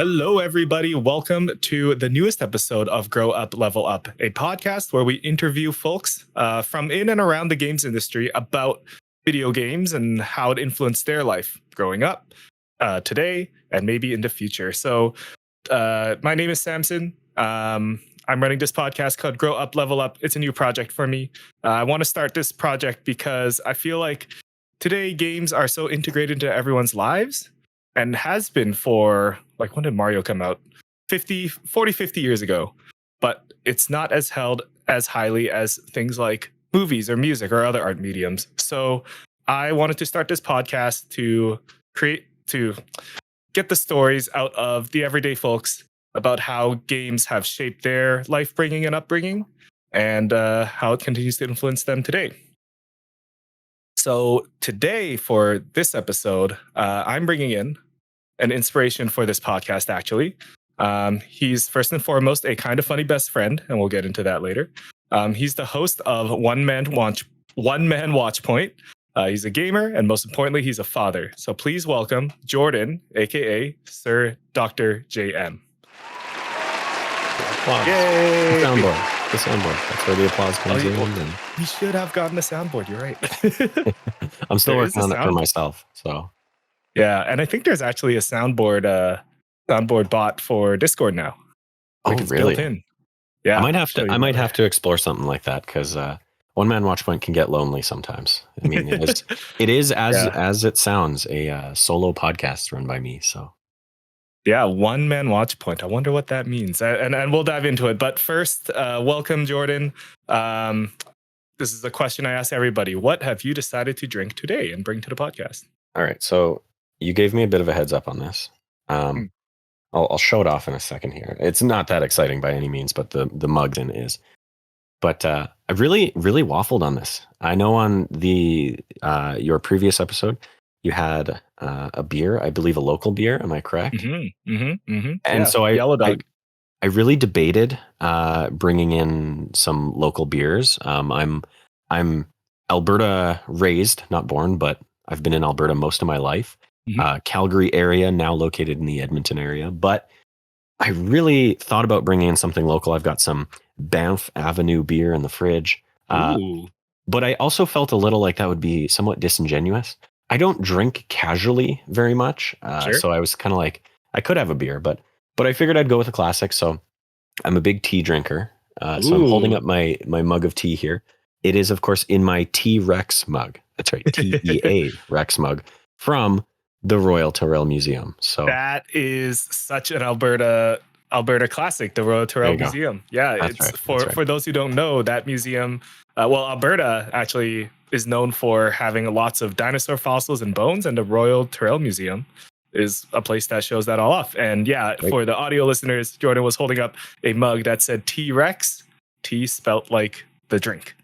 Hello, everybody. Welcome to the newest episode of Grow Up, Level Up, a podcast where we interview folks from in and around the games industry about video games and how it influenced their life growing up, today, and maybe in the future. So my name is Samson. I'm running this podcast called Grow Up, Level Up. It's a new project for me. I want to start this project because I feel like today games are so integrated into everyone's lives and has been for, like, when did Mario come out? 50 years ago. But it's not as held as highly as things like movies or music or other art mediums. So I wanted to start this podcast to get the stories out of the everyday folks about how games have shaped their life bringing and upbringing and how it continues to influence them today. So today, for this episode, I'm bringing in an inspiration for this podcast, actually. He's first and foremost a kind of funny best friend, and we'll get into that later. He's the host of Man Watchpoint. He's a gamer, and most importantly, he's a father. So please welcome Jordan, aka SirDrJM. Applause. Yay! The soundboard. That's where the applause comes in. And we should have gotten a soundboard. You're right. I'm still working on it for myself. So yeah, and I think there's actually a soundboard bot for Discord now. Like it's really? Built in. Yeah, I might have to explore something like that because One Man Watchpoint can get lonely sometimes. I mean, it is as it sounds, a solo podcast run by me. So. Yeah, One Man Watchpoint. I wonder what that means. And we'll dive into it. But first, welcome, Jordan. This is a question I ask everybody. What have you decided to drink today and bring to the podcast? All right. So you gave me a bit of a heads up on this. I'll show it off in a second here. It's not that exciting by any means, but the mug then is. But I really, really waffled on this. I know on your previous episode, you had a beer, I believe a local beer. Am I correct? And so I really debated bringing in some local beers. I'm Alberta raised, not born, but I've been in Alberta most of my life. Calgary area, now located in the Edmonton area. But I really thought about bringing in something local. I've got some Banff Avenue beer in the fridge. But I also felt a little like that would be somewhat disingenuous. I don't drink casually very much. So I was kind of like, I could have a beer, but I figured I'd go with a classic. So I'm a big tea drinker. So I'm holding up my mug of tea here. It is, of course, in my T-Rex mug. That's right, TEA Rex mug from the Royal Tyrrell Museum. So that is such an Alberta classic, the Royal Tyrrell Museum. Yeah, That's it's right. For those who don't know, that museum, Alberta actually is known for having lots of dinosaur fossils and bones, and the Royal Tyrrell Museum is a place that shows that all off. And for the audio listeners, Jordan was holding up a mug that said T-Rex, T spelt like the drink.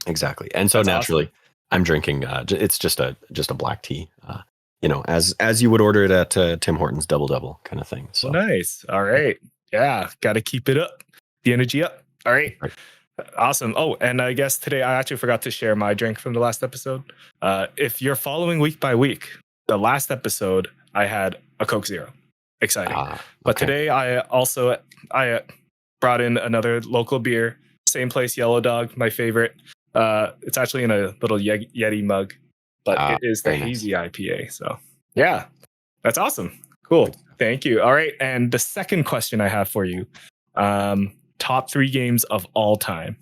Exactly. And so that's naturally, awesome. I'm drinking. It's just a black tea. As you would order it at Tim Hortons Double kind of thing. So nice. All right. Yeah, got to keep it up. The energy up. All right. Awesome. Oh, and I guess today I actually forgot to share my drink from the last episode. If you're following week by week, the last episode I had a Coke Zero. Exciting. But today I brought in another local beer. Same place, Yellow Dog, my favorite. It's actually in a little Yeti mug, but it is the hazy IPA. So yeah, that's awesome. Cool. Thank you. All right. And the second question I have for you, top 3 games of all time.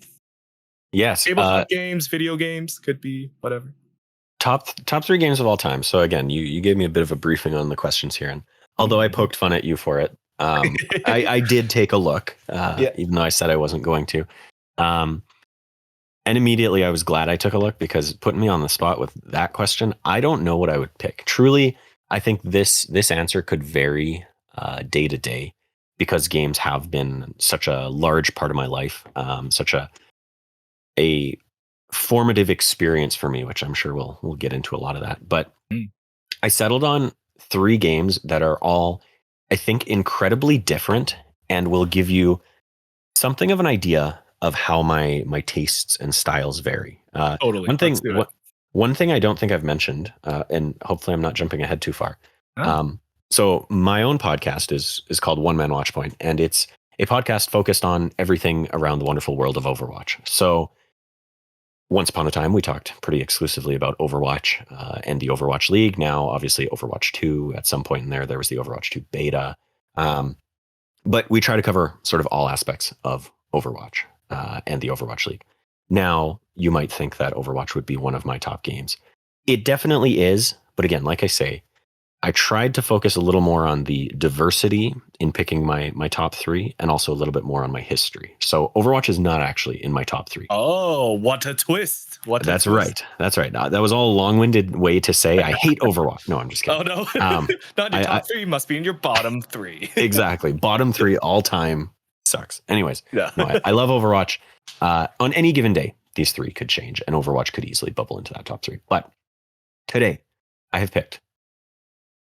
Yes. Tabletop games, video games, could be whatever. Top 3 games of all time. So again, you gave me a bit of a briefing on the questions here. And although I poked fun at you for it, I did take a look, even though I said I wasn't going to. And immediately I was glad I took a look, because putting me on the spot with that question, I don't know what I would pick. Truly, I think this answer could vary day to day, because games have been such a large part of my life, such a formative experience for me, which I'm sure we'll get into a lot of that. But I settled on 3 games that are all, I think, incredibly different and will give you something of an idea of how my tastes and styles vary. Totally. One thing I don't think I've mentioned, and hopefully I'm not jumping ahead too far. So my own podcast is called Man Watchpoint, and it's a podcast focused on everything around the wonderful world of Overwatch. So once upon a time, we talked pretty exclusively about Overwatch and the Overwatch League. Now, obviously, Overwatch 2, at some point in there was the Overwatch 2 beta. But we try to cover sort of all aspects of Overwatch and the Overwatch League. Now, you might think that Overwatch would be one of my top games. It definitely is. But again, like I say, I tried to focus a little more on the diversity in picking my top 3 and also a little bit more on my history. So Overwatch is not actually in my top 3. Oh, what a twist. That's right. That's right. That was all a long-winded way to say I hate Overwatch. No, I'm just kidding. Oh, no. Not in your top 3. Must be in your bottom 3. Exactly. Bottom 3 all time sucks. Anyways, yeah. No, I love Overwatch. On any given day, these 3 could change and Overwatch could easily bubble into that top 3. But today, I have picked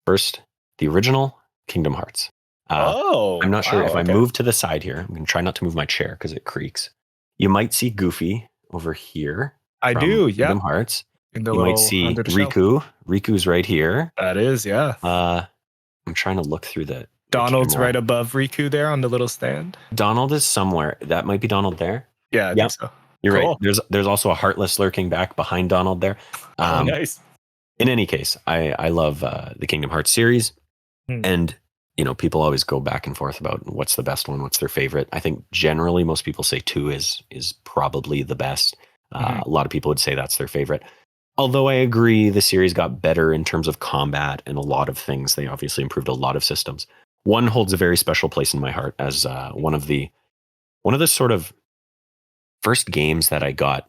first, the original Kingdom Hearts. I'm not sure if I move to the side here. I'm going to try not to move my chair because it creaks. You might see Goofy over here. I do, yeah. Kingdom Hearts. In the you might see Riku. Riku's right here. That is, yeah. I'm trying to look through the Donald's right above Riku there on the little stand. Donald is somewhere. That might be Donald there. Yeah, I think so. You're right. There's also a Heartless lurking back behind Donald there. Nice. In any case, I love the Kingdom Hearts series, and people always go back and forth about what's the best one, what's their favorite. I think generally most people say 2 is probably the best. A lot of people would say that's their favorite. Although I agree, the series got better in terms of combat and a lot of things. They obviously improved a lot of systems. 1 holds a very special place in my heart as one of the sort of first games that I got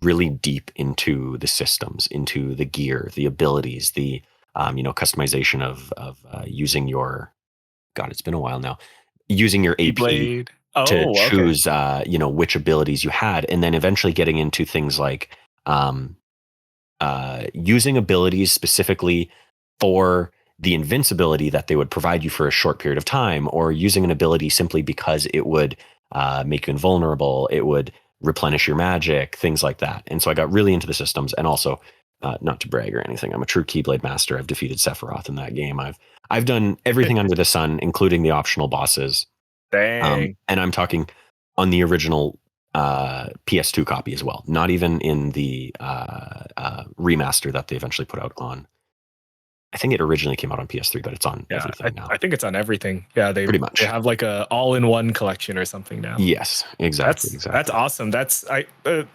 really deep into the systems, into the gear, the abilities, the customization of using your, God, it's been a while now, using your AP Blade. to choose which abilities you had, and then eventually getting into things like using abilities specifically for the invincibility that they would provide you for a short period of time, or using an ability simply because it would make you invulnerable, it would replenish your magic, things like that. And so I got really into the systems, and also not to brag or anything, I'm a true Keyblade master. I've defeated Sephiroth in that game. I've done everything under the sun, including the optional bosses. Dang. And I'm talking on the original PS2 copy as well, not even in the remaster that they eventually put out on. I think it originally came out on PS3, but it's on everything now. I think it's on everything. Yeah, pretty much. They have like a all-in-one collection or something now. Yes, exactly. That's awesome. We're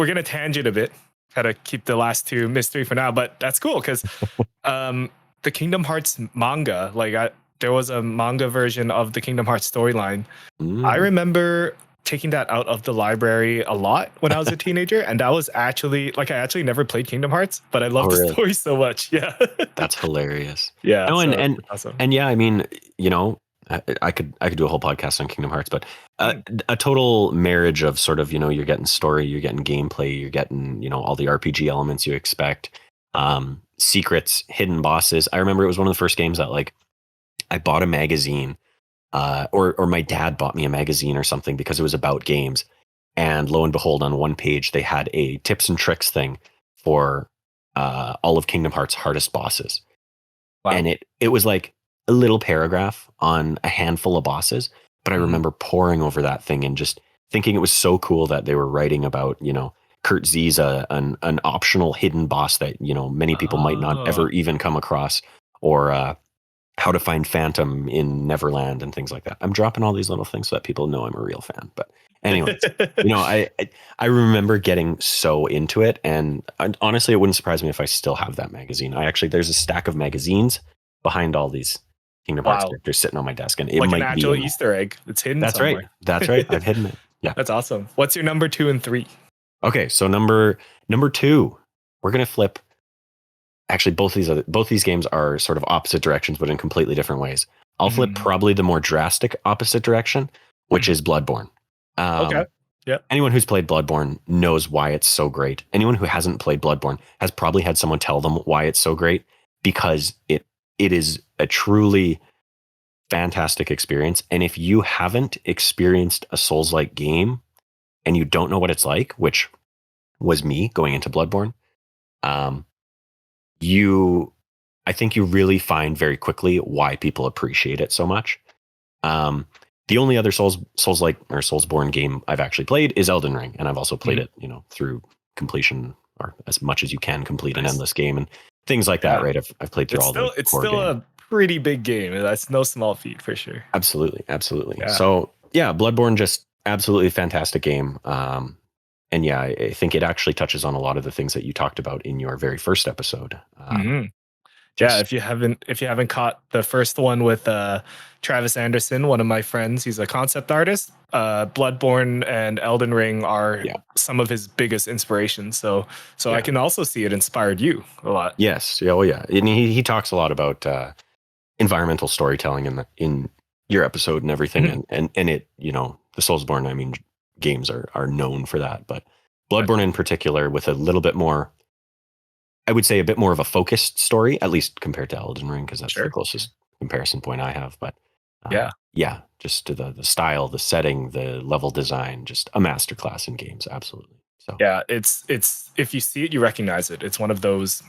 gonna tangent a bit. Gotta keep the last 2 mystery for now, but that's cool because the Kingdom Hearts manga, there was a manga version of the Kingdom Hearts storyline. I remember taking that out of the library a lot when I was a teenager, and that was actually I actually never played Kingdom Hearts, but I love the story so much. Yeah. That's hilarious. Yeah. No, awesome. And yeah, I mean, I could do a whole podcast on Kingdom Hearts, but a total marriage of sort of, you're getting story, you're getting gameplay, you're getting, all the RPG elements you expect, secrets, hidden bosses. I remember it was one of the first games that I bought a magazine, or my dad bought me a magazine or something because it was about games. And lo and behold, on one page, they had a tips and tricks thing for all of Kingdom Hearts' hardest bosses. Wow. And it was like a little paragraph on a handful of bosses. But I remember poring over that thing and just thinking it was so cool that they were writing about, Kurt Z's an optional hidden boss that, many people might not ever even come across, or how to find Phantom in Neverland and things like that. I'm dropping all these little things so that people know I'm a real fan. But anyways, I remember getting so into it, and honestly, it wouldn't surprise me if I still have that magazine. There's a stack of magazines behind all these Kingdom Hearts characters sitting on my desk, and it might an actual Easter egg. It's hidden. That's somewhere. Right. That's right. I've hidden it. Yeah. That's awesome. What's your number 2 and 3? Okay, so number 2, we're gonna flip. Actually, both these games are sort of opposite directions, but in completely different ways. I'll flip probably the more drastic opposite direction, which is Bloodborne. Okay. Yeah. Anyone who's played Bloodborne knows why it's so great. Anyone who hasn't played Bloodborne has probably had someone tell them why it's so great, because it is a truly fantastic experience. And if you haven't experienced a Souls-like game and you don't know what it's like, which was me going into Bloodborne, you I think you really find very quickly why people appreciate it so much. The only other Souls-like or Soulsborne game I've actually played is Elden Ring, and I've also played it, through completion, or as much as you can complete an endless game and things like that, right? I've played through it's still a pretty big game. That's no small feat for sure. Absolutely. Yeah. So yeah, Bloodborne, just absolutely fantastic game. And yeah, I think it actually touches on a lot of the things that you talked about in your very first episode. Yeah, if you haven't caught the first one with Travis Anderson, one of my friends, he's a concept artist. Bloodborne and Elden Ring are some of his biggest inspirations. So I can also see it inspired you a lot. Yes. Yeah. Oh yeah. And he talks a lot about environmental storytelling in your episode and everything. And it, the Soulsborne, games are known for that, but Bloodborne in particular, with a little bit more, I would say a bit more of a focused story, at least compared to Elden Ring, because that's the closest comparison point I have. But just to the style, the setting, the level design, just a masterclass in games. Absolutely. So yeah, it's if you see it, you recognize it. It's one of those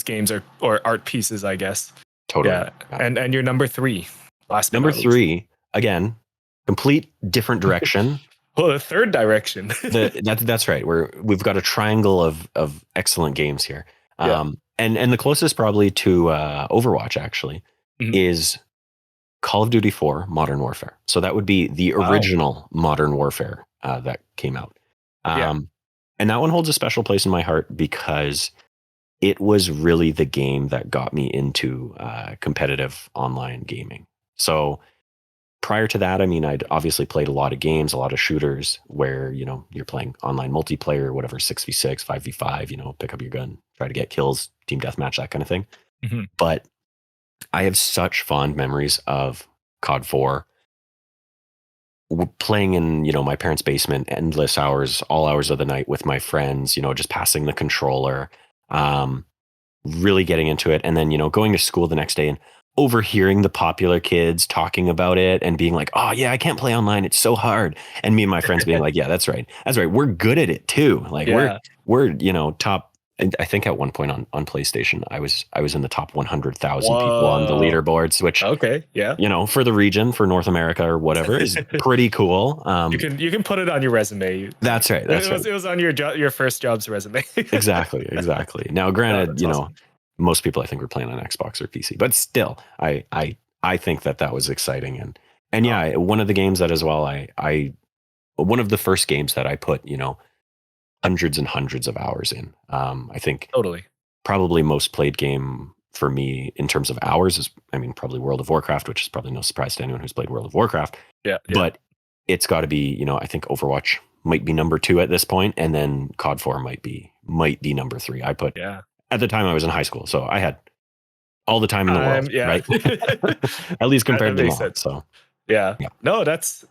games or art pieces, I guess. Totally. Yeah. And you're number 3. Number 3, again, complete different direction. Well, the third direction. That's right. We've got a triangle of excellent games here. And the closest probably to Overwatch actually is Call of Duty 4 Modern Warfare. So that would be the original Modern Warfare that came out. And that one holds a special place in my heart because it was really the game that got me into competitive online gaming. So prior to that, I'd obviously played a lot of games, a lot of shooters where, you're playing online multiplayer, whatever, 6v6, 5v5, pick up your gun, try to get kills, team deathmatch, that kind of thing. But I have such fond memories of COD 4 playing in, my parents' basement, endless hours, all hours of the night with my friends, just passing the controller, really getting into it. And then, going to school the next day and overhearing the popular kids talking about it and being like, oh yeah, I can't play online, it's so hard. And me and my friends being like, yeah, that's right, we're good at it too. Like we're top. I think at one point on PlayStation, I was in the top 100,000 people on the leaderboards, which for the region, for North America or whatever, is pretty cool. You can put it on your resume. That's right. It was on your first job's resume. Exactly. Now, granted, awesome. Most people I think were playing on Xbox or PC, but still, I think that was exciting. And yeah, one of the games that as well, one of the first games that I put, hundreds and hundreds of hours in. I think probably most played game for me in terms of hours is, probably World of Warcraft, which is probably no surprise to anyone who's played World of Warcraft. Yeah. But it's got to be, I think Overwatch might be number 2 at this point, and then COD 4 might be number 3. I put at the time I was in high school, so I had all the time in the world, right? At least compared to now. So no, that's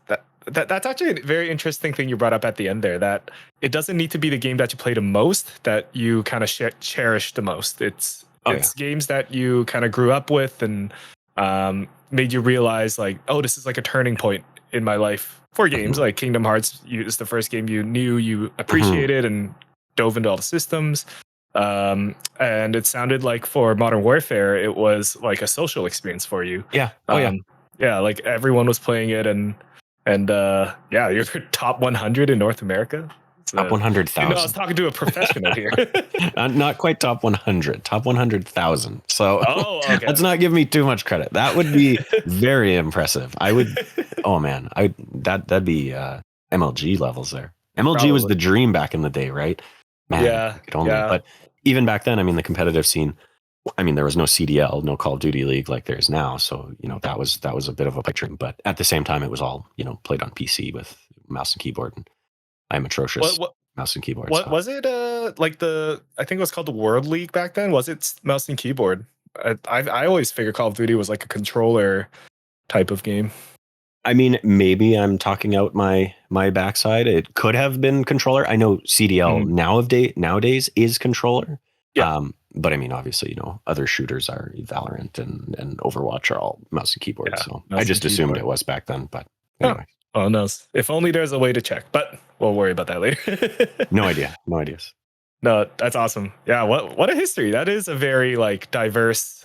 actually a very interesting thing you brought up at the end there, that it doesn't need to be the game that you play the most that you kind of cherish the most. It's games that you kind of grew up with and made you realize like, oh, this is like a turning point in my life for games. Like Kingdom Hearts is the first game you knew you appreciated and dove into all the systems. And it sounded like for Modern Warfare, it was like a social experience for you. Yeah. Yeah, like everyone was playing it and you're top 100 in North America. Top 100,000. I was talking to a professional here. Not quite top 100, top 100,000. So let's not give me too much credit. That would be very impressive. I would, that'd be MLG levels there. MLG was the dream back in the day, right? Man, But even back then, the competitive scene, there was no CDL, no Call of Duty League like there is now. So, that was a bit of a pipe dream. But at the same time, it was all, played on PC with mouse and keyboard. And I'm atrocious mouse and keyboard. Was it I think it was called the World League back then? Was it mouse and keyboard? I always figured Call of Duty was like a controller type of game. Maybe I'm talking out my backside. It could have been controller. I know CDL nowadays is controller. Yeah. But obviously, other shooters are Valorant and Overwatch are all mouse and keyboard. Yeah, so I just assumed it was back then. But anyway. Oh no! If only there's a way to check. But we'll worry about that later. No idea. No ideas. No, that's awesome. Yeah, what a history. That is a very like diverse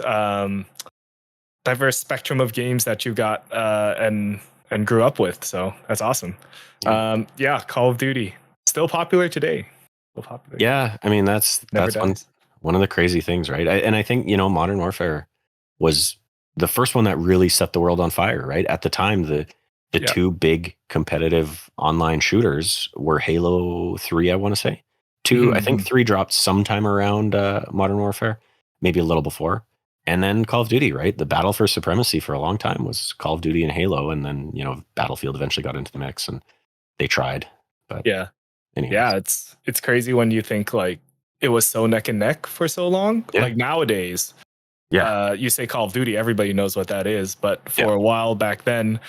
spectrum of games that you got and grew up with. So that's awesome. Yeah, Call of Duty still popular today. Still popular. Yeah, I mean that's Never one dies. one of the crazy things, right? And I think Modern Warfare was the first one that really set the world on fire, right? At the time, the two big competitive online shooters were Halo 3, I want to say. 2, I think 3 dropped sometime around Modern Warfare, maybe a little before. And then Call of Duty, right? The battle for supremacy for a long time was Call of Duty and Halo, and then Battlefield eventually got into the mix, and they tried. But Yeah. anyways. Yeah, it's crazy when you think like it was so neck and neck for so long. Yeah. Like nowadays, you say Call of Duty, everybody knows what that is. But for a while back then,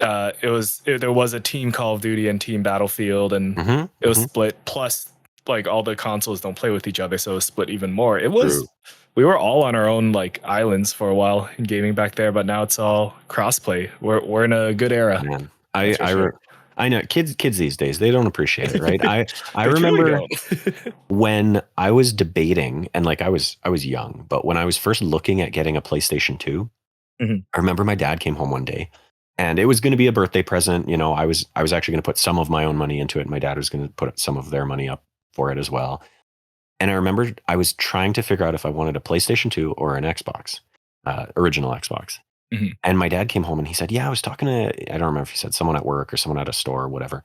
there was a team Call of Duty and team Battlefield, and it was split. Plus, like all the consoles don't play with each other, so it was split even more. It was we were all on our own like islands for a while in gaming back there, but now it's all crossplay. We're in a good era. Man, I know kids these days, they don't appreciate it, right? I They truly remember don't. when I was debating, and like I was young, but when I was first looking at getting a PlayStation 2, I remember my dad came home one day, and it was going to be a birthday present. I was actually going to put some of my own money into it. My dad was going to put some of their money up for it as well. And I remember I was trying to figure out if I wanted a PlayStation 2 or an Xbox, original Xbox. And my dad came home and he said, yeah, I was talking to, I don't remember if he said someone at work or someone at a store or whatever.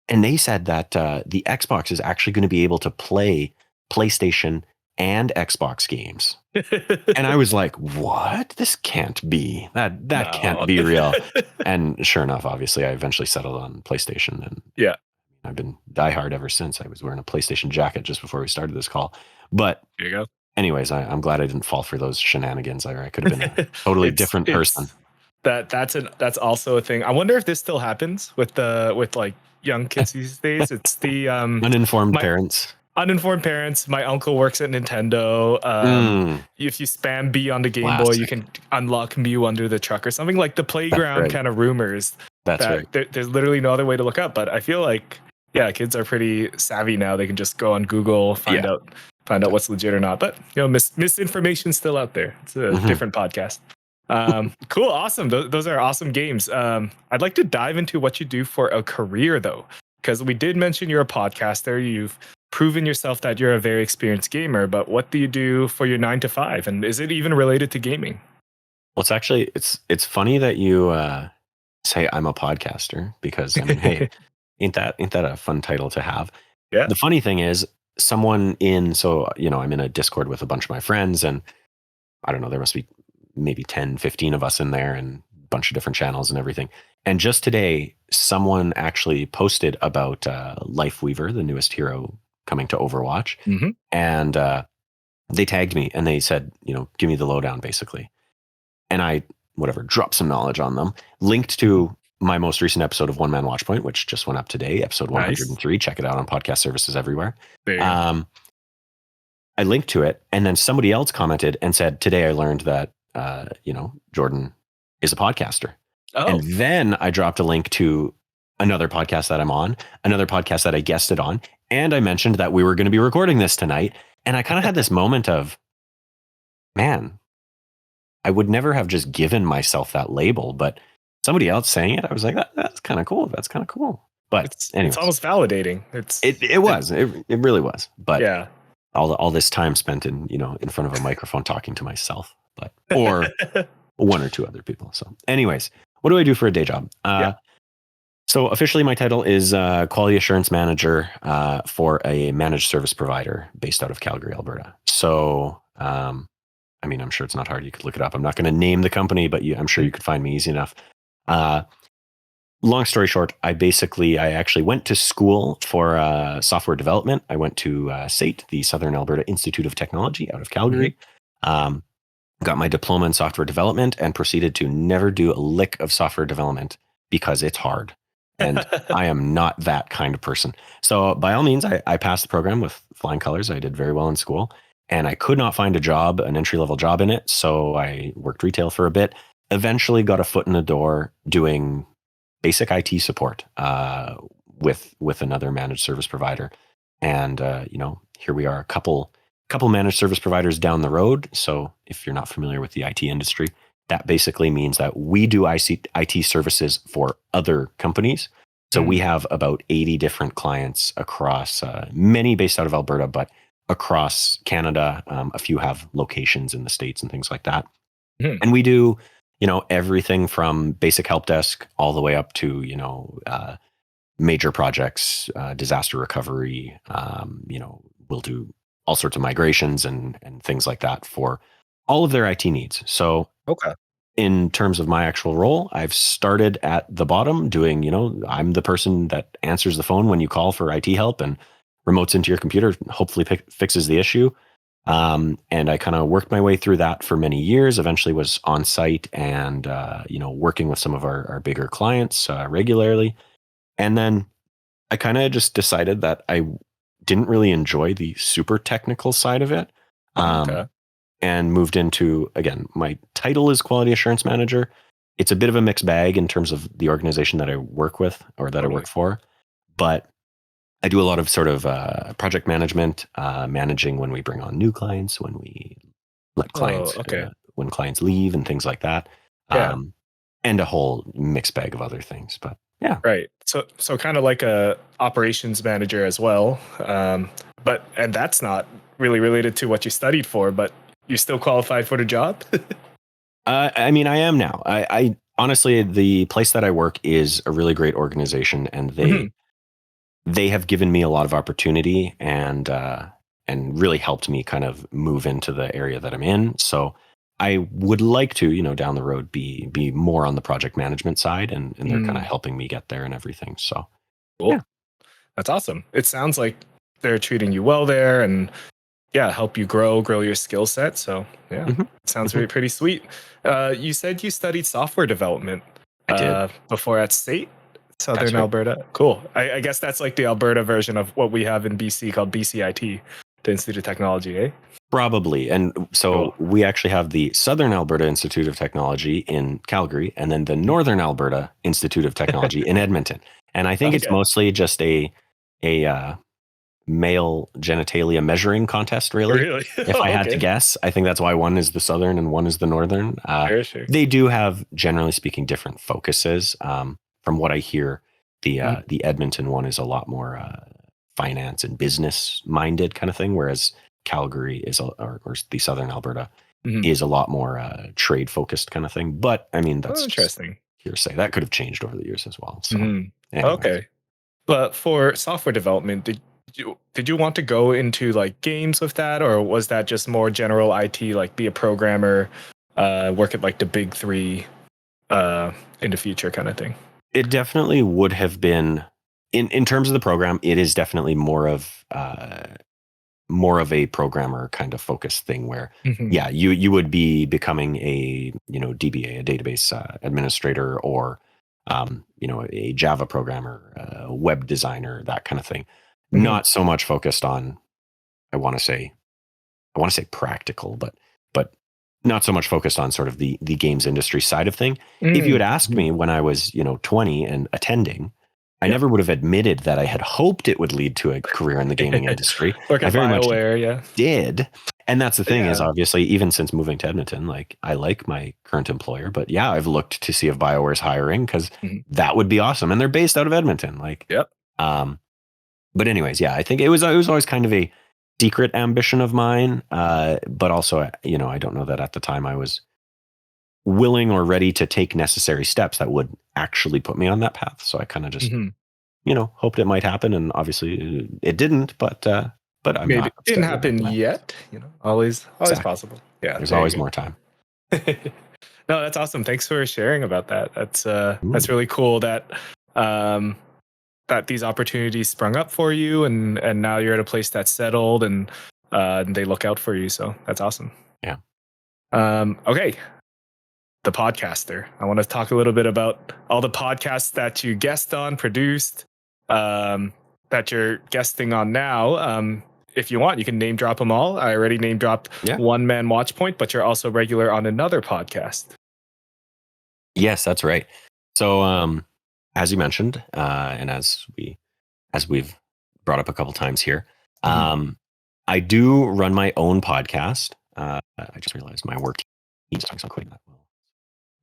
And they said that the Xbox is actually going to be able to play PlayStation and Xbox games. And I was like, what? This can't be. That can't be real. And sure enough, obviously, I eventually settled on PlayStation. And I've been diehard ever since. I was wearing a PlayStation jacket just before we started this call. But there you go. Anyways, I'm glad I didn't fall for those shenanigans. I could have been a totally different person. That's also a thing. I wonder if this still happens with like young kids these days. It's the uninformed parents. Uninformed parents. My uncle works at Nintendo. If you spam B on the Game Boy, you can unlock Mew under the truck or something, like the playground kind of rumors. That's right. There's literally no other way to look up. But I feel like kids are pretty savvy now. They can just go on Google, find out what's legit or not. But misinformation's still out there. It's a different podcast. Cool, awesome. Those are awesome games. I'd like to dive into what you do for a career though, because we did mention you're a podcaster. You've proven yourself that you're a very experienced gamer, but what do you do for your 9 to 5? And is it even related to gaming? Well, it's actually, it's funny that you say I'm a podcaster, because I mean, hey, ain't that a fun title to have? Yeah. The funny thing is, I'm in a Discord with a bunch of my friends, and I don't know, there must be maybe 10, 15 of us in there, and a bunch of different channels and everything. And just today, someone actually posted about Lifeweaver, the newest hero coming to Overwatch. And they tagged me and they said, give me the lowdown basically. And I, dropped some knowledge on them, linked to my most recent episode of Man Watchpoint, which just went up today, episode 103. Nice. Check it out on podcast services everywhere. I linked to it, and then somebody else commented and said, today I learned that, Jordan is a podcaster. Oh. And then I dropped a link to another podcast that I'm on, another podcast that I guested on, and I mentioned that we were going to be recording this tonight. And I kind of had this moment of, man, I would never have just given myself that label, but somebody else saying it, I was like, that's kind of cool. That's kind of cool. But it's almost validating. It was. It really was. But yeah, all this time spent in front of a microphone talking to myself, or one or two other people. So anyways, what do I do for a day job? So officially my title is Quality Assurance Manager for a managed service provider based out of Calgary, Alberta. So, I mean, I'm sure it's not hard. You could look it up. I'm not going to name the company, but I'm sure you could find me easy enough. Long story short, I actually went to school for software development. I went to SAIT, the Southern Alberta Institute of Technology out of Calgary. Got my diploma in software development and proceeded to never do a lick of software development because it's hard. And I am not that kind of person. So by all means, I passed the program with flying colors. I did very well in school, and I could not find a job, an entry-level job in it. So I worked retail for a bit, eventually got a foot in the door doing basic IT support with another managed service provider. And here we are, a couple managed service providers down the road. So if you're not familiar with the IT industry, that basically means that we do IT services for other companies. So we have about 80 different clients across, many based out of Alberta, but across Canada. A few have locations in the States and things like that. And we do, everything from basic help desk all the way up to, major projects, disaster recovery. We'll do all sorts of migrations and things like that for all of their IT needs. So Okay. in terms of my actual role, I've started at the bottom doing, I'm the person that answers the phone when you call for IT help and remotes into your computer, hopefully fixes the issue. And I kind of worked my way through that for many years, eventually was on site and, working with some of our bigger clients regularly. And then I kind of just decided that I didn't really enjoy the super technical side of it. Okay. And moved into, again, my title is quality assurance manager. It's a bit of a mixed bag in terms of the organization that I work with or that I work for. But I do a lot of sort of project management, managing when we bring on new clients, when we let Oh, clients, okay. when clients leave and things like that. Yeah. And a whole mixed bag of other things. But yeah. Right. So kind of like a operations manager as well. And that's not really related to what you studied for, but you still qualified for the job. I mean, I am now. I honestly, the place that I work is a really great organization, and they have given me a lot of opportunity and really helped me kind of move into the area that I'm in. So I would like to, down the road, be more on the project management side, and they're kind of helping me get there and everything. So Cool. yeah, That's awesome. It sounds like they're treating you well there and help you grow your skill set. So yeah, it sounds pretty sweet. You said you studied software development I did. before at State, That's Southern right. Alberta. Cool. I guess that's like the Alberta version of what we have in BC called BCIT, the Institute of Technology, eh? Probably. And so Cool. we actually have the Southern Alberta Institute of Technology in Calgary, and then the Northern Alberta Institute of Technology in Edmonton. And I think it's Okay. mostly just a male genitalia measuring contest, really. Really? If I had to Okay. guess, I think that's why one is the Southern and one is the Northern. Sure. They do have, generally speaking, different focuses. From what I hear, the Edmonton one is a lot more finance and business minded kind of thing, whereas Calgary is, or the Southern Alberta is a lot more trade focused kind of thing. But I mean, that's just Interesting. hearsay. That could have changed over the years as well. So, anyways. Okay. But for software development, did you want to go into like games with that, or was that just more general IT, like be a programmer, work at like the big three in the future kind of thing? It definitely would have been in terms of the program. It is definitely more of a programmer kind of focused thing where, yeah, you would be becoming a DBA, a database administrator, or a Java programmer, a web designer, that kind of thing. Not so much focused on, I want to say practical, but not so much focused on sort of the games industry side of thing. If you had asked me when I was 20 and attending, I never would have admitted that I had hoped it would lead to a career in the gaming industry. Work I at very much BioWare, did. And that's the thing is, Yeah. obviously, even since moving to Edmonton, like, I like my current employer, but yeah, I've looked to see if BioWare's hiring, because that would be awesome. And they're based out of Edmonton. Like, Yep. but anyways, yeah, I think it was always kind of a secret ambition of mine. But also, I don't know that at the time I was willing or ready to take necessary steps that would actually put me on that path. So I kind of just, hoped it might happen, and obviously it didn't. But I'm Maybe not it didn't upset with happen it. yet. Always Exactly. possible. Yeah. There's There always you more time. go. No, that's awesome. Thanks for sharing about that. That's Ooh. really cool that that these opportunities sprung up for you, and now you're at a place that's settled, and they look out for you. So that's awesome. Yeah. Okay. The podcaster. I want to talk a little bit about all the podcasts that you guest on, produced, that you're guesting on now. If you want, you can name drop them all. I already name dropped one Man Watchpoint, but you're also regular on another podcast. Yes, that's right. So, as you mentioned, and as we've brought up a couple times here. I do run my own podcast. I just realized my work team's talking, so I'm quitting that. Well,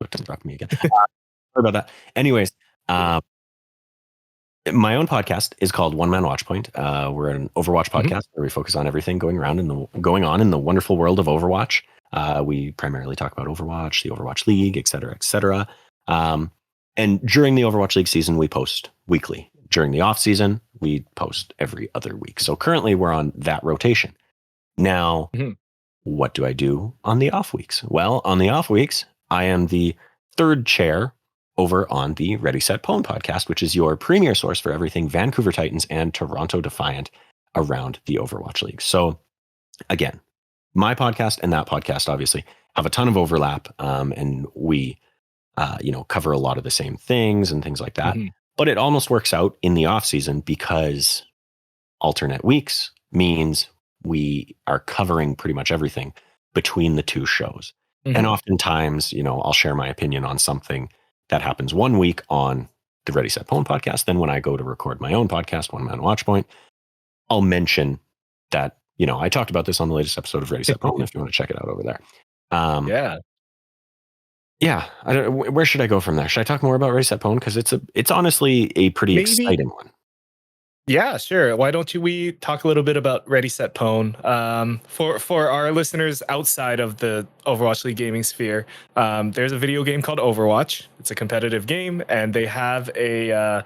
it doesn't drop me again. Sorry about that. Anyways, my own podcast is called One Man Watchpoint. We're an Overwatch podcast where we focus on everything going on in the wonderful world of Overwatch. We primarily talk about Overwatch, the Overwatch League, et cetera, et cetera. And during the Overwatch League season, we post weekly. During the off season, we post every other week. So currently we're on that rotation. Now, what do I do on the off weeks? Well, on the off weeks, I am the third chair over on the ReadySetPwn podcast, which is your premier source for everything Vancouver Titans and Toronto Defiant around the Overwatch League. So again, my podcast and that podcast obviously have a ton of overlap, and we cover a lot of the same things and things like that. But it almost works out in the off season because alternate weeks means we are covering pretty much everything between the two shows. And oftentimes, I'll share my opinion on something that happens one week on the ReadySetPwn podcast. Then when I go to record my own podcast, One Man Watchpoint, I'll mention that, I talked about this on the latest episode of ReadySetPwn if you want to check it out over there. Yeah. Where should I go from there? Should I talk more about ReadySetPwn? Because it's honestly a pretty exciting one. Yeah, sure. Why don't we talk a little bit about ReadySetPwn? For our listeners outside of the Overwatch League gaming sphere, there's a video game called Overwatch. It's a competitive game, and they have a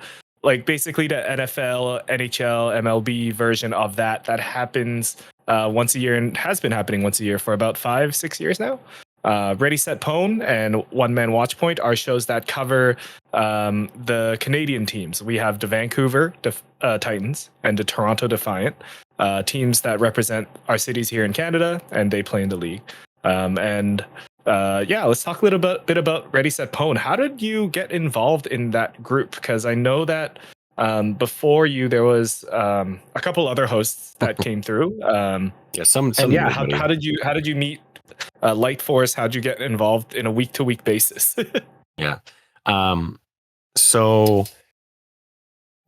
basically the NFL, NHL, MLB version of that happens once a year and has been happening once a year for about 5-6 years now. ReadySetPwn and One Man Watchpoint are shows that cover the Canadian teams. We have the Vancouver Titans and the Toronto Defiant, teams that represent our cities here in Canada, and they play in the league. Let's talk a little bit about ReadySetPwn. How did you get involved in that group? Because I know that before you, there was a couple other hosts that came through. How did you meet Light Force? How'd you get involved in a week-to-week basis? Yeah. So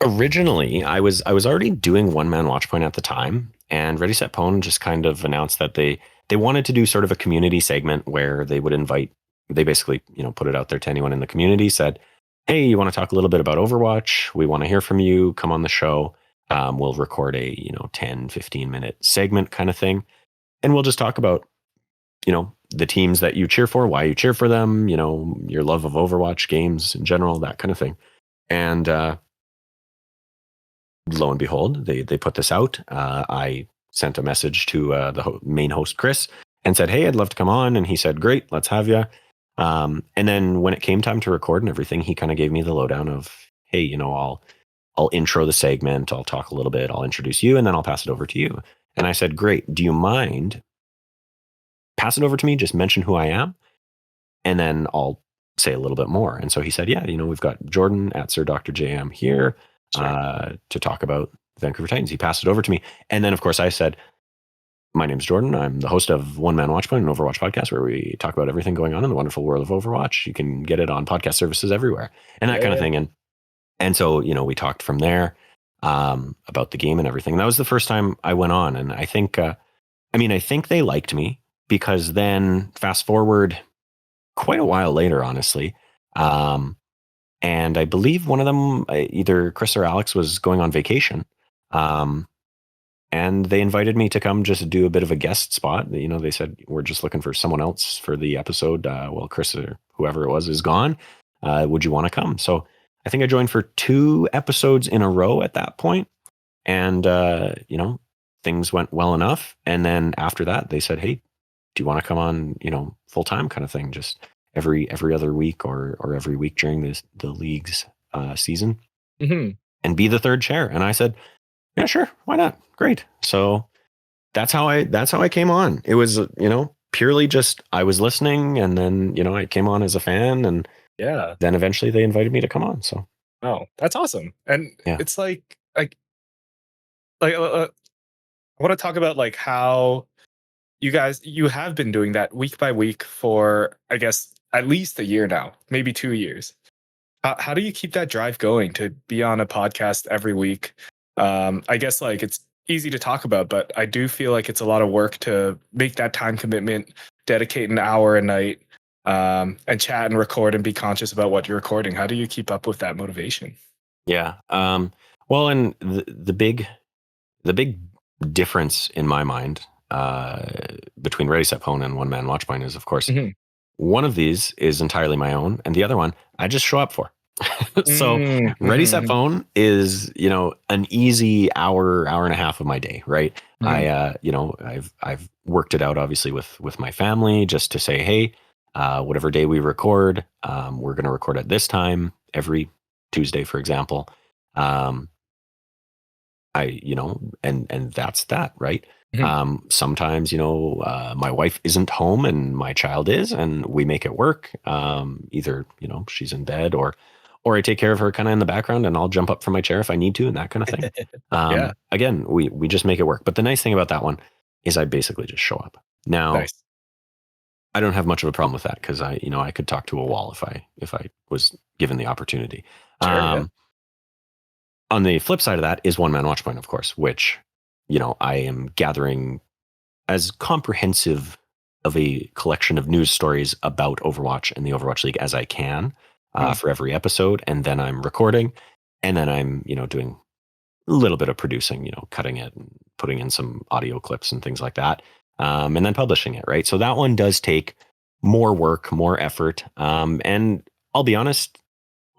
originally I was already doing One Man Watchpoint at the time, and ReadySetPwn just kind of announced that they wanted to do sort of a community segment where they would they basically, put it out there to anyone in the community, said, hey, you want to talk a little bit about Overwatch? We want to hear from you. Come on the show. We'll record a, 10, 15-minute segment kind of thing. And we'll just talk about, the teams that you cheer for, why you cheer for them, your love of Overwatch games in general, that kind of thing. And lo and behold, they put this out. I sent a message to the main host, Chris, and said, hey, I'd love to come on. And he said, great, let's have you. And then when it came time to record and everything, he kind of gave me the lowdown of, hey, I'll intro the segment. I'll talk a little bit. I'll introduce you, and then I'll pass it over to you. And I said, great. Do you mind? Pass it over to me. Just mention who I am, and then I'll say a little bit more. And so he said, yeah, we've got Jordan at SirDrJM here to talk about Vancouver Titans. He passed it over to me. And then, of course, I said, my name's Jordan. I'm the host of One Man Watchpoint, an Overwatch podcast where we talk about everything going on in the wonderful world of Overwatch. You can get it on podcast services everywhere and that kind of thing. And so, we talked from there about the game and everything. And that was the first time I went on. And I think, I think they liked me, because then fast forward quite a while later, honestly. And I believe one of them, either Chris or Alex, was going on vacation. And they invited me to come just do a bit of a guest spot. They said, we're just looking for someone else for the episode. Well, Chris or whoever it was is gone. Would you want to come? So I think I joined for 2 episodes in a row at that point. And, things went well enough. And then after that, they said, hey, do you want to come on, full time kind of thing? Just every other week or every week during the league's season and be the third chair. And I said, yeah, sure. Why not? Great. So that's how I came on. It was, purely just, I was listening, and then, I came on as a fan, and then eventually they invited me to come on. So, oh, that's awesome. And it's I want to talk about how you have been doing that week by week for, I guess, at least a year now, maybe 2 years. How do you keep that drive going to be on a podcast every week? I guess like it's easy to talk about, but I do feel like it's a lot of work to make that time commitment, dedicate an hour a night, and chat and record and be conscious about what you're recording. How do you keep up with that motivation? Yeah. Well, and the big difference in my mind between ReadySetPwn and Man Watchpoint is, of course, Mhm. one of these is entirely my own, and the other one I just show up for. So Mm, mhm, ReadySetPwn is, an easy hour and a half of my day, right? mhm, I've worked it out obviously with my family just to say, hey, whatever day we record, we're going to record at this time every Tuesday, for example. Um, and that's that, right? mhm. Sometimes, my wife isn't home and my child is, and we make it work. Either, she's in bed or I take care of her kind of in the background and I'll jump up from my chair if I need to and that kind of thing. Yeah, Again, we just make it work. But the nice thing about that one is I basically just show up. Now, nice. I don't have much of a problem with that because I could talk to a wall if I was given the opportunity. Sure, yeah. Um, on the flip side of that is One Man Watchpoint, of course, which, I am gathering as comprehensive of a collection of news stories about Overwatch and the Overwatch League as I can Mhm, for every episode. And then I'm recording and then I'm, doing a little bit of producing, cutting it and putting in some audio clips and things like that. And then publishing it. Right. So that one does take more work, more effort. And I'll be honest,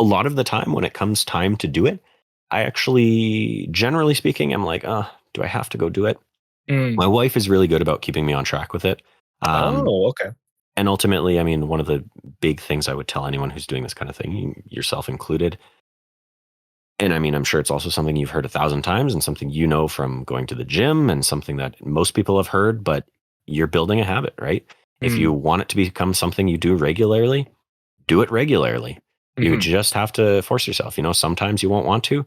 a lot of the time when it comes time to do it, I actually, generally speaking, I'm like, do I have to go do it? mm. My wife is really good about keeping me on track with it. Um, Oh, okay. and ultimately, I mean, one of the big things I would tell anyone who's doing this kind of thing, yourself included, and I mean, I'm sure it's also something you've heard 1,000 times and something from going to the gym and something that most people have heard, but you're building a habit, right? If you Mm, want it to become something you do regularly, do it regularly. You mhm, just have to force yourself. Sometimes you won't want to,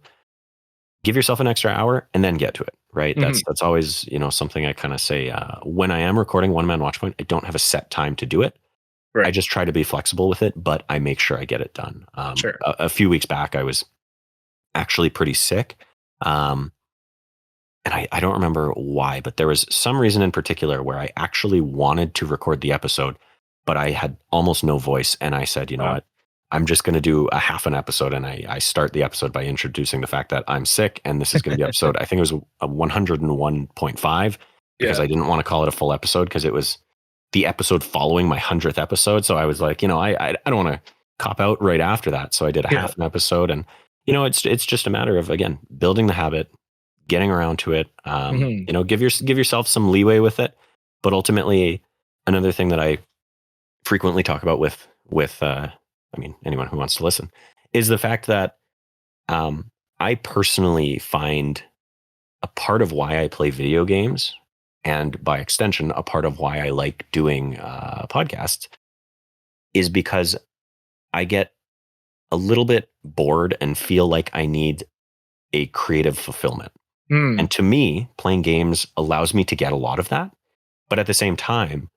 give yourself an extra hour and then get to it, right? mhm. That's always, something I kind of say when I am recording One Man Watchpoint, I don't have a set time to do it. I Right, just try to be flexible with it, but I make sure I get it done. sure. A few weeks back I was actually pretty sick, um, and I don't remember why, but there was some reason in particular where I actually wanted to record the episode, but I had almost no voice. And I said, you know Wow. what? I'm just going to do a half an episode. And I start the episode by introducing the fact that I'm sick. And this is going to be episode, I think it was a 101.5 because Yeah, I didn't want to call it a full episode because it was the episode following my 100th episode. So I was like, I don't want to cop out right after that. So I did a yeah. half an episode and, it's just a matter of, again, building the habit, getting around to it. Mhm. Give yourself some leeway with it. But ultimately, another thing that I frequently talk about with I mean anyone who wants to listen is the fact that I personally find a part of why I play video games, and by extension, a part of why I like doing podcasts, is because I get a little bit bored and feel like I need a creative fulfillment. Mm, And to me, playing games allows me to get a lot of that. But at the same time,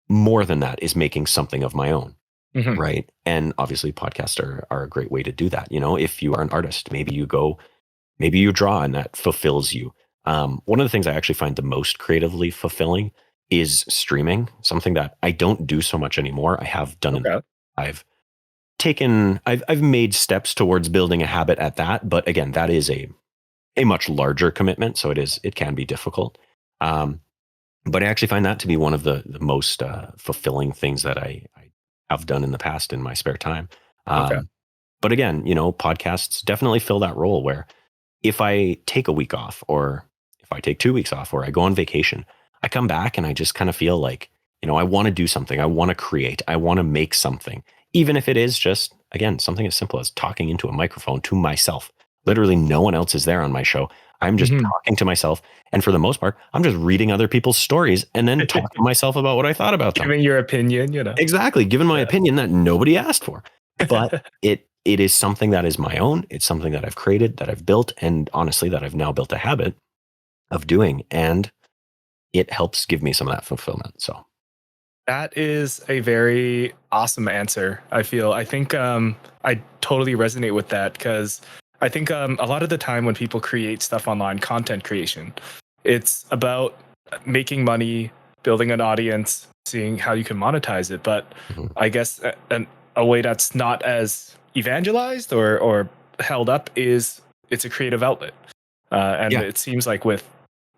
more than that is making something of my own. mhm. Right. And obviously podcasts are a great way to do that. If you are an artist, maybe you draw and that fulfills you. One of the things I actually find the most creatively fulfilling is streaming, something that I don't do so much anymore. I have done Okay. I've I've made steps towards building a habit at that. But again, that is a much larger commitment. So it can be difficult. Um, but I actually find that to be one of the most fulfilling things that I have done in the past in my spare time. Okay. Um, but again, podcasts definitely fill that role where if I take a week off or if I take 2 weeks off or I go on vacation, I come back and I just kind of feel like, I want to do something. I want to create. I want to make something, even if it is just, again, something as simple as talking into a microphone to myself. Literally, no one else is there on my show. I'm just Mhm. talking to myself. And for the most part, I'm just reading other people's stories and then talking to myself about what I thought about them. Giving your opinion. Exactly. Given my Yeah. opinion that nobody asked for. But it is something that is my own. It's something that I've created, that I've built, and honestly, that I've now built a habit of doing. And it helps give me some of that fulfillment. So That is a very awesome answer. I think I totally resonate with that because I think a lot of the time when people create stuff online, content creation, it's about making money, building an audience, seeing how you can monetize it. But I guess a way that's not as evangelized or held up is it's a creative outlet. And it seems like with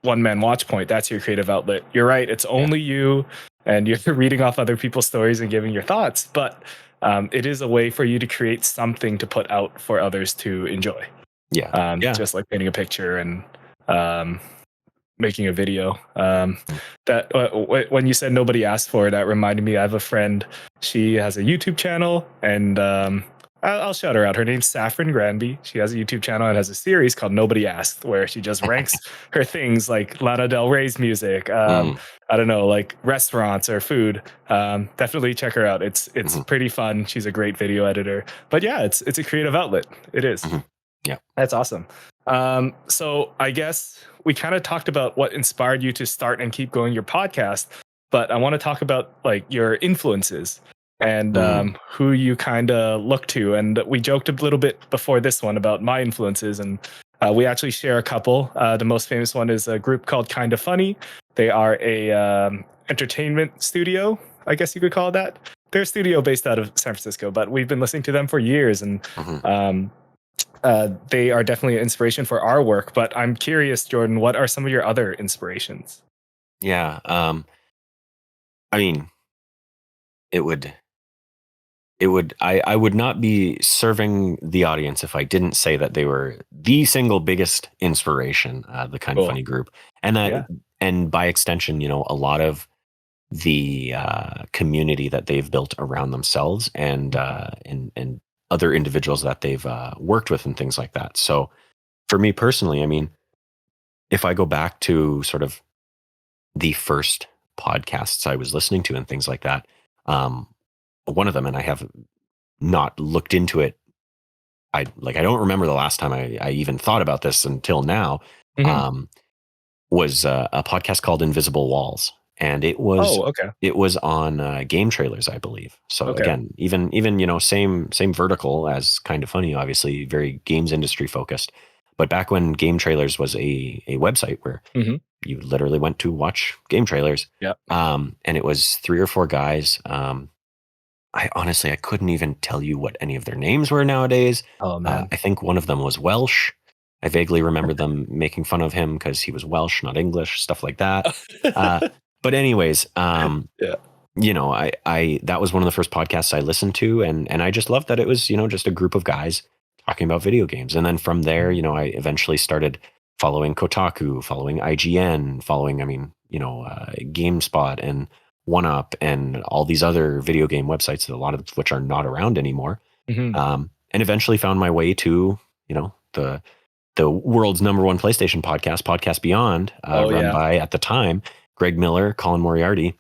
Man Watchpoint, that's your creative outlet. You're right. It's only you, and you're reading off other people's stories and giving your thoughts. But it is a way for you to create something to put out for others to enjoy. Just like painting a picture and making a video. That when you said nobody asked for it, that reminded me. I have a friend. She has a YouTube channel, and I'll shout her out. Her name's Saffron Granby. She has a YouTube channel and has a series called Nobody Asked, where she just ranks her things like Lana Del Rey's music. I don't know, like restaurants or food. Definitely check her out. It's pretty fun. She's a great video editor. But yeah, it's a creative outlet. It is. Yeah, that's awesome. So I guess we kind of talked about what inspired you to start and keep going your podcast, but I want to talk about like your influences and who you kind of look to. And we joked a little bit before this one about my influences, and we actually share a couple. The most famous one is a group called Kinda Funny. They are a entertainment studio, I guess you could call it that. They're a studio based out of San Francisco, but we've been listening to them for years, and they are definitely an inspiration for our work. But I'm curious, Jordan, what are some of your other inspirations? Yeah. I mean, I would not be serving the audience if I didn't say that they were the single biggest inspiration, the Kind of Funny group. And that, and by extension, you know, a lot of the community that they've built around themselves and other individuals that they've worked with and things like that. So for me personally, I mean, if I go back to sort of the first podcasts I was listening to and things like that, one of them, and I have not looked into it. I don't remember the last time I even thought about this until now. Was a podcast called Invisible Walls, and it was it was on game trailers, I believe. So again, even you know, same vertical as Kind of Funny, obviously very games industry focused. But back when game trailers was a website where you literally went to watch game trailers, and it was 3 or 4 guys. I honestly, I couldn't even tell you what any of their names were nowadays. Oh man, I think one of them was Welsh. I vaguely remember them making fun of him because he was Welsh, not English, stuff like that. But anyways, you know, I that was one of the first podcasts I listened to, and I just loved that it was, you know, just a group of guys talking about video games. And then from there, you know, I eventually started following Kotaku, following IGN, following, I mean, you know, GameSpot and 1UP and all these other video game websites, a lot of which are not around anymore. And eventually found my way to, you know, the world's #1 PlayStation podcast Beyond, run by, at the time, Greg Miller, Colin Moriarty,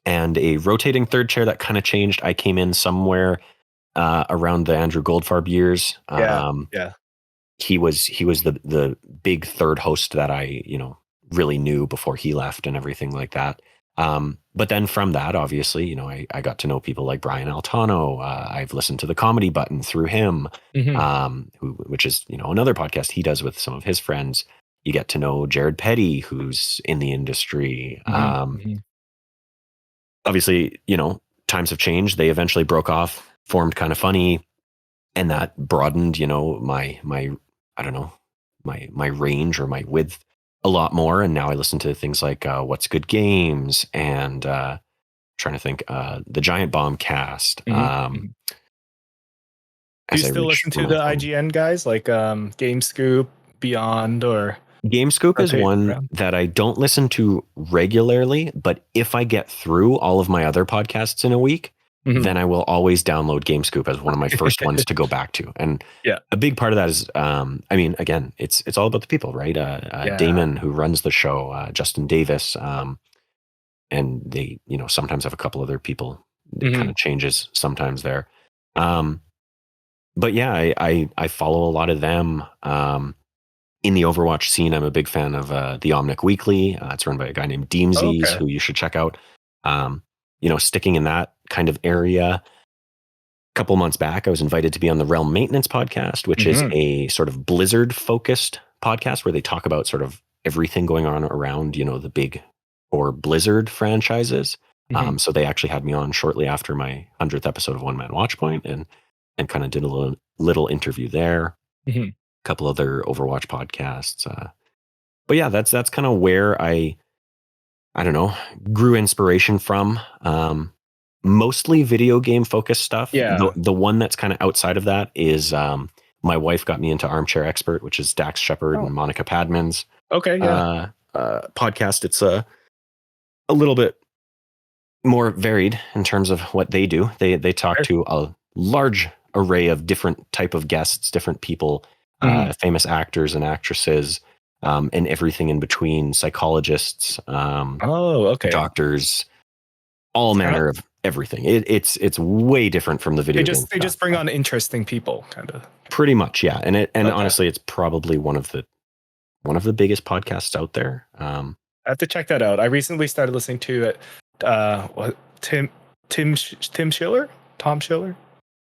and a rotating third chair that kind of changed. I came in somewhere around the Andrew Goldfarb years. He was the big third host that I, you know, really knew before he left and everything like that. But then from that, obviously, you know, I got to know people like Brian Altano. I've listened to the Comedy Button through him, which is, you know, another podcast he does with some of his friends. You get to know Jared Petty, who's in the industry. Obviously, you know, times have changed. They eventually broke off, formed Kind of Funny, and that broadened, you know, my I don't know, my range or my width a lot more. And now I listen to things like What's Good Games and trying to think, the Giant Bomb Cast. Do you still listen to the IGN guys like Game Scoop, Beyond, or Game Scoop is one that I don't listen to regularly, but if I get through all of my other podcasts in a week, then I will always download Game Scoop as one of my first ones to go back to. And a big part of that is, I mean, again, it's all about the people, right? Damon, who runs the show, Justin Davis, and they, you know, sometimes have a couple other people. It kind of changes sometimes there. But yeah, I follow a lot of them. In the Overwatch scene, I'm a big fan of the Omnic Weekly. It's run by a guy named Deemsies, who you should check out. You know, sticking in that kind of area, couple months back, I was invited to be on the Realm Maintenance podcast, which is a sort of Blizzard focused podcast where they talk about sort of everything going on around, the big or Blizzard franchises. So they actually had me on shortly after my 100th episode of Man Watchpoint and kind of did a little interview there. A couple other Overwatch podcasts. But yeah, that's kind of where I don't know, grew inspiration from. Mostly video game focused stuff. Yeah. The one that's kind of outside of that is my wife got me into Armchair Expert, which is Dax Shepard and Monica Padman's podcast. It's a little bit more varied in terms of what they do. They talk to a large array of different type of guests, different people, famous actors and actresses, and everything in between, psychologists, doctors, all manner of everything. It's way different from the video game. They just bring on interesting people, kind of. Pretty much, yeah. And honestly, it's probably one of the biggest podcasts out there. I have to check that out. I recently started listening to it. Tom Schiller.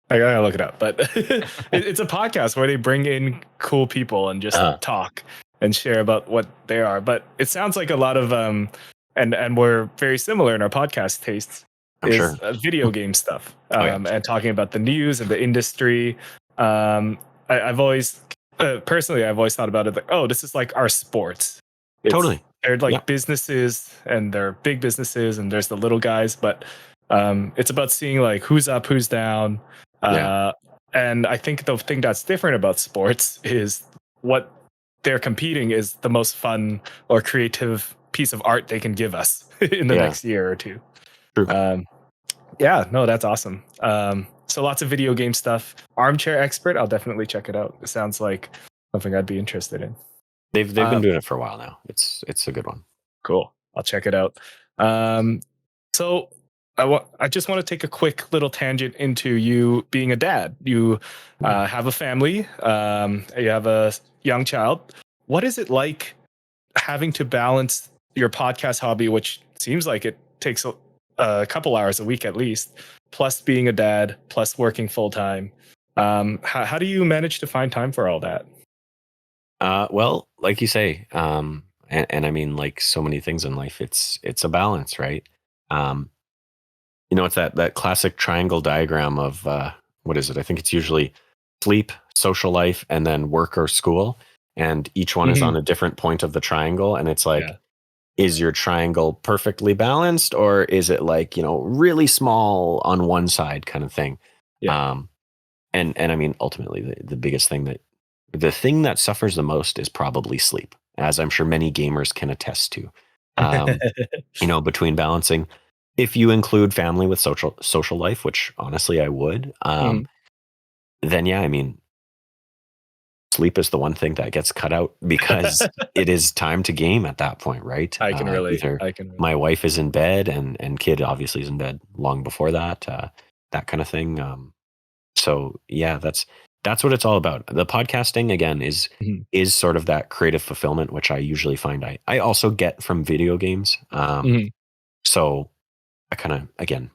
I gotta look it up, but it's a podcast where they bring in cool people and just talk and share about what they are. But it sounds like a lot of and we're very similar in our podcast tastes. Video game stuff and talking about the news and the industry. I've always personally thought about it like, this is like our sports. Totally. They're like businesses, and they're big businesses, and there's the little guys, but it's about seeing like who's up, who's down. And I think the thing that's different about sports is what they're competing is the most fun or creative piece of art they can give us in the next year or two. True. That's awesome. So lots of video game stuff. Armchair Expert, I'll definitely check it out. It sounds like something I'd be interested in. They've been doing it for a while now. It's a good one. Cool. I'll check it out. So I just want to take a quick little tangent into you being a dad. You have a family. You have a young child. What is it like having to balance your podcast hobby, which seems like it takes a couple hours a week at least, plus being a dad, plus working full time? How do you manage to find time for all that? Well, like you say, and I mean, like so many things in life, it's a balance, right? It's that classic triangle diagram of what is it? I think it's usually sleep, social life, and then work or school, and each one is on a different point of the triangle, and it's like, is your triangle perfectly balanced, or is it like really small on one side kind of thing? And I mean, ultimately, the biggest thing the thing that suffers the most is probably sleep, as I'm sure many gamers can attest to. Between balancing, if you include family with social life, which honestly I would, then I mean, sleep is the one thing that gets cut out because it is time to game at that point, right? I can relate. My wife is in bed and kid obviously is in bed long before that, that kind of thing. So yeah, that's what it's all about. The podcasting again is sort of that creative fulfillment, which I usually find I also get from video games. So I kind of again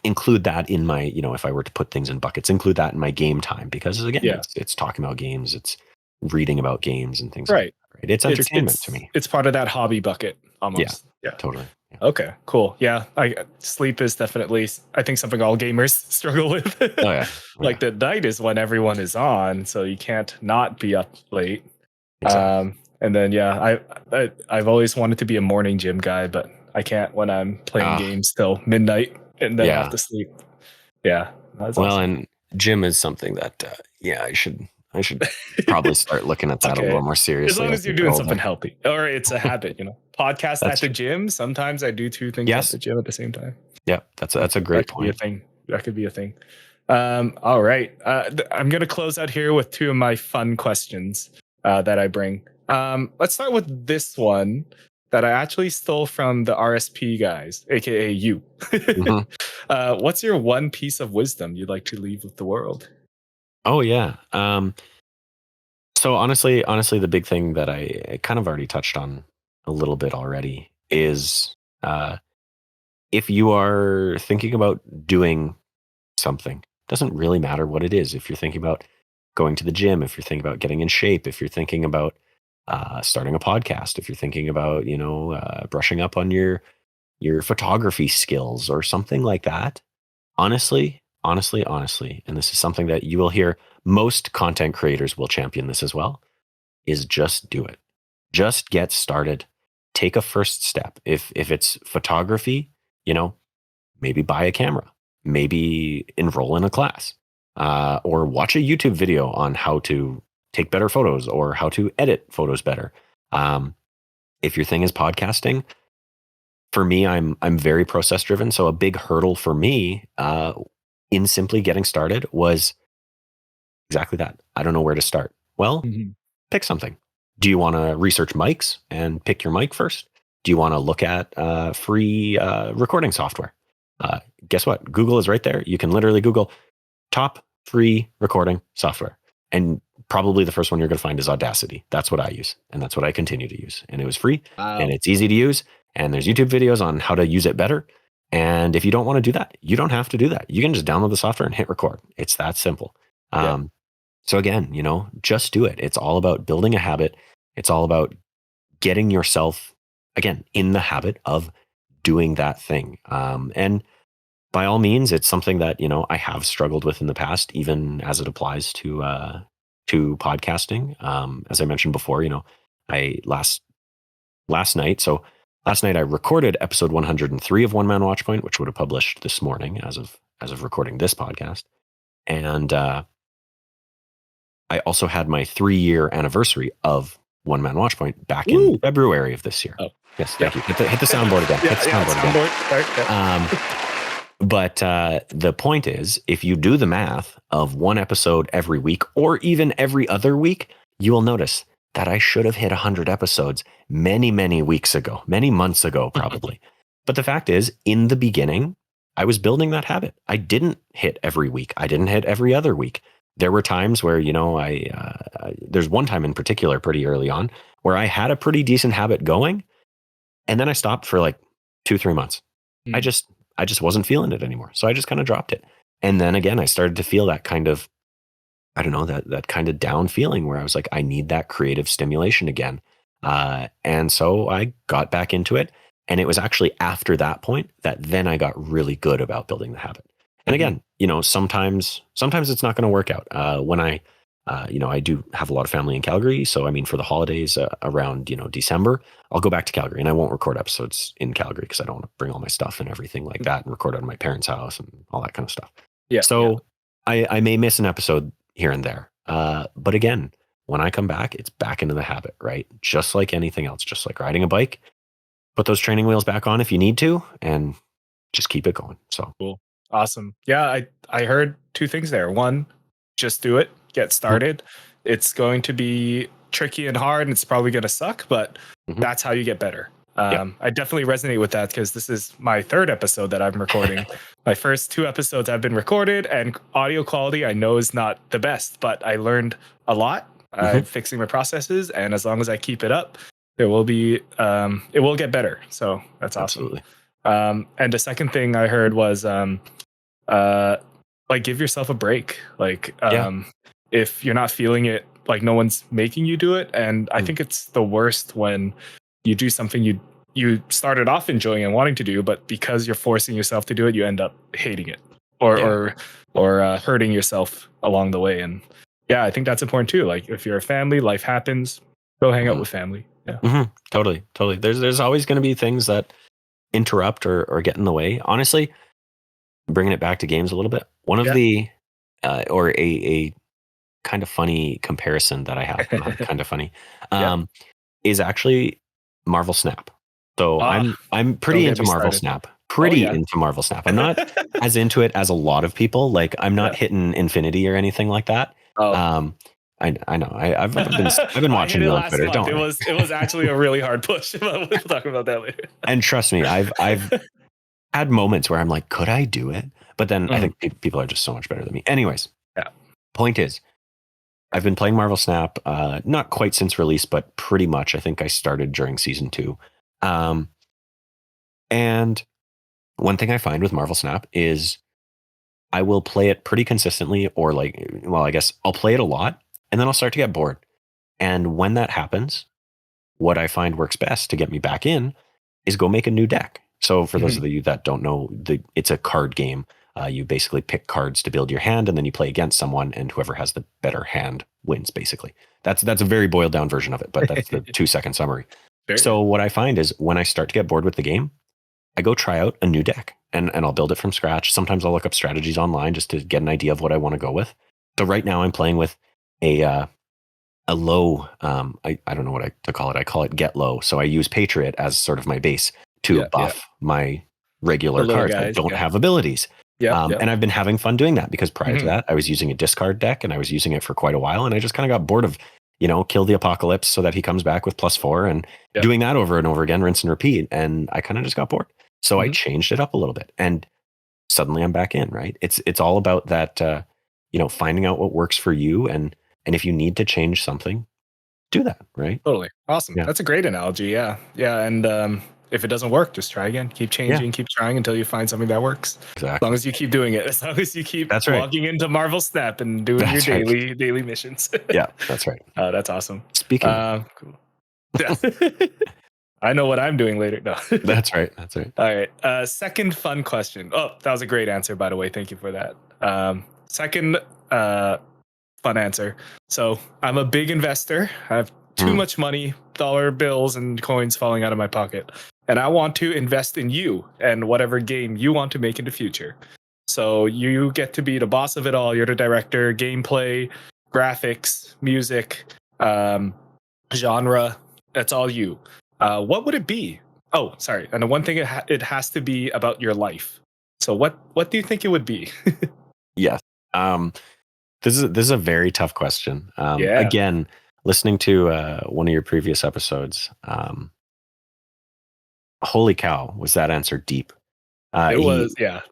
include that in my, if I were to put things in buckets, include that in my game time, because again, it's talking about games, it's reading about games and things. Right. Like that, right? It's entertainment to me. It's part of that hobby bucket almost. Yeah, totally. Yeah. Okay, cool. Yeah. Sleep is definitely, I think, something all gamers struggle with. Like the night is when everyone is on, so you can't not be up late. Exactly. And then, I've always wanted to be a morning gym guy, but I can't when I'm playing games till midnight and then have to sleep. Yeah. That's awesome. And gym is something that, I should probably start looking at that a little more seriously. As long as you're doing something healthy, or it's a habit, Podcast at the gym. Sometimes I do two things at the gym at the same time. Yeah, that's a great point. That could be a thing. All right. I'm going to close out here with two of my fun questions that I bring. Let's start with this one that I actually stole from the RSP guys, aka you. What's your one piece of wisdom you'd like to leave with the world? Oh yeah. So honestly, the big thing that I kind of already touched on a little bit already is if you are thinking about doing something, Doesn't really matter what it is. If you're thinking about going to the gym, if you're thinking about getting in shape, if you're thinking about starting a podcast, if you're thinking about, brushing up on your photography skills or something like that, honestly, and this is something that you will hear most content creators will champion this as well, is just do it. Just get started. Take a first step. If it's photography, maybe buy a camera, maybe enroll in a class, or watch a YouTube video on how to take better photos or how to edit photos better. If your thing is podcasting, for me, I'm very process driven. So a big hurdle for me in simply getting started was exactly that. I don't know where to start. Well, pick something. Do you want to research mics and pick your mic first? Do you want to look at free recording software? Guess what? Google is right there. You can literally Google top free recording software. And probably the first one you're going to find is Audacity. That's what I use. And that's what I continue to use. And it was free and it's easy to use. And there's YouTube videos on how to use it better. And if you don't want to do that, you don't have to do that. You can just download the software and hit record. It's that simple. So again, just do it. It's all about building a habit. It's all about getting yourself, again, in the habit of doing that thing. And by all means, it's something that, I have struggled with in the past, even as it applies to podcasting. As I mentioned before, I last night I recorded episode 103 of Man Watchpoint, which would have published this morning as of recording this podcast. And I also had my 3-year anniversary of Man Watchpoint back in February of this year. Oh. Yes, thank you. Hit the soundboard again. Hit the soundboard again. But the point is, if you do the math of one episode every week or even every other week, you will notice that I should have hit 100 episodes many, many weeks ago, many months ago, probably. But the fact is, in the beginning, I was building that habit. I didn't hit every week. I didn't hit every other week. There were times where, there's one time in particular pretty early on where I had a pretty decent habit going. And then I stopped for like 2-3 months. I just wasn't feeling it anymore. So I just kind of dropped it. And then again, I started to feel that kind of, I don't know, that kind of down feeling where I was like, I need that creative stimulation again. And so I got back into it. And it was actually after that point that then I got really good about building the habit. And again, sometimes it's not going to work out. When I do have a lot of family in Calgary. So, I mean, for the holidays around, December, I'll go back to Calgary and I won't record episodes in Calgary because I don't want to bring all my stuff and everything like that and record out of my parents' house and all that kind of stuff. Yeah. So I may miss an episode here and there. But again, when I come back, it's back into the habit, right? Just like anything else, just like riding a bike, put those training wheels back on if you need to and just keep it going. So cool. Awesome. Yeah. I heard 2 things there. One, just do it. Get started. It's going to be tricky and hard and it's probably going to suck, but that's how you get better. I definitely resonate with that because this is my 3rd episode that I'm recording. My first 2 episodes have been recorded and audio quality I know is not the best, but I learned a lot. I'm fixing my processes, and as long as I keep it up, it will get better. So that's awesome. Absolutely. And the second thing I heard was like give yourself a break. Like if you're not feeling it, like no one's making you do it. And I think it's the worst when you do something you started off enjoying and wanting to do, but because you're forcing yourself to do it, you end up hating it or hurting yourself along the way. And I think that's important too. Like if you're a family, life happens, go hang out with family. Yeah. Totally. There's always going to be things that interrupt or get in the way. Honestly, bringing it back to games a little bit, one of the or a kind of funny comparison that I have, not kind of funny, is actually Marvel Snap. So I'm pretty into Marvel Snap. Into Marvel Snap. I'm not as into it as a lot of people. Like I'm not hitting infinity or anything like that. I know. I've been watching you on Twitter. Don't worry. It was actually a really hard push. We'll talk about that later. And trust me, I've had moments where I'm like, could I do it? But then I think people are just so much better than me. Anyways, point is, I've been playing Marvel Snap, not quite since release, but pretty much. I think I started during season 2. And one thing I find with Marvel Snap is I will play it pretty consistently, or like, well, I guess I'll play it a lot, and then I'll start to get bored. And when that happens, what I find works best to get me back in is go make a new deck. So for those of you that don't know, it's a card game. You basically pick cards to build your hand, and then you play against someone, and whoever has the better hand wins. Basically, that's a very boiled down version of it, but that's the 2-second summary. So what I find is when I start to get bored with the game, I go try out a new deck, and I'll build it from scratch. Sometimes I'll look up strategies online just to get an idea of what I want to go with. So right now I'm playing with a low, I don't know what to call it. I call it get low. So I use Patriot as sort of my base to buff my regular cards that don't have abilities. And I've been having fun doing that because prior to that, I was using a discard deck, and I was using it for quite a while, and I just kind of got bored of, kill the apocalypse so that he comes back with +4 and doing that over and over again, rinse and repeat. And I kind of just got bored. So I changed it up a little bit, and suddenly I'm back in, right? It's all about that, finding out what works for you. And if you need to change something, do that, right? Totally. Awesome. Yeah. That's a great analogy. Yeah. Yeah. And if it doesn't work, just try again. Keep changing, keep trying until you find something that works. Exactly. As long as you keep doing it. As long as you keep logging into Marvel Snap and doing your daily missions. Yeah, that's right. That's awesome. Speaking of. Cool. I know what I'm doing later. No. That's right. That's right. All right. Second fun question. Oh, that was a great answer, by the way. Thank you for that. Second fun answer. So I'm a big investor. I have too much money, dollar bills and coins falling out of my pocket. And I want to invest in you and whatever game you want to make in the future. So you get to be the boss of it all. You're the director, gameplay, graphics, music, genre. That's all you. What would it be? Oh, sorry. And the one thing, it has to be about your life. So what do you think it would be? Yes. This is a very tough question. Again, listening to one of your previous episodes, holy cow, was that answer deep?